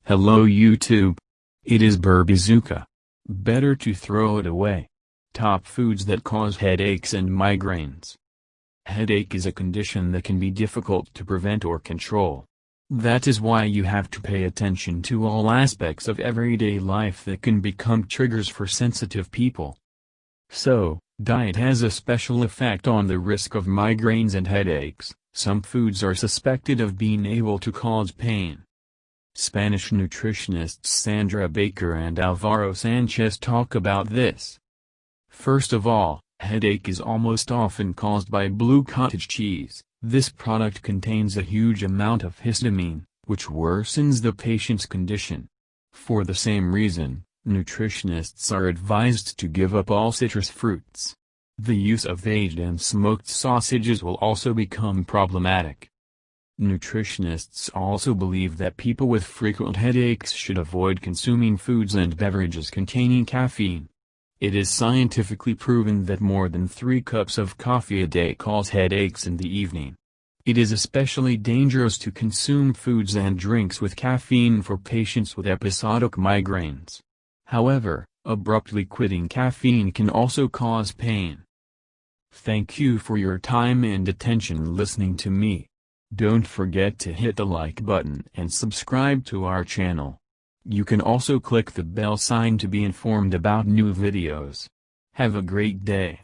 Hello YouTube. It is Burbazooka. Better to throw it away. Top foods that cause headaches and migraines. Headache is a condition that can be difficult to prevent or control. That is why you have to pay attention to all aspects of everyday life that can become triggers for sensitive people. So, diet has a special effect on the risk of migraines and headaches. Some foods are suspected of being able to cause pain. Spanish nutritionists Sandra Baker and Alvaro Sanchez talk about this. First of all, headache is almost often caused by blue cottage cheese. This product contains a huge amount of histamine, which worsens the patient's condition. For the same reason, nutritionists are advised to give up all citrus fruits. The use of aged and smoked sausages will also become problematic. Nutritionists also believe that people with frequent headaches should avoid consuming foods and beverages containing caffeine. It is scientifically proven that more than 3 cups of coffee a day cause headaches in the evening. It is especially dangerous to consume foods and drinks with caffeine for patients with episodic migraines. However, abruptly quitting caffeine can also cause pain. Thank you for your time and attention listening to me. Don't forget to hit the like button and subscribe to our channel. You can also click the bell sign to be informed about new videos. Have a great day.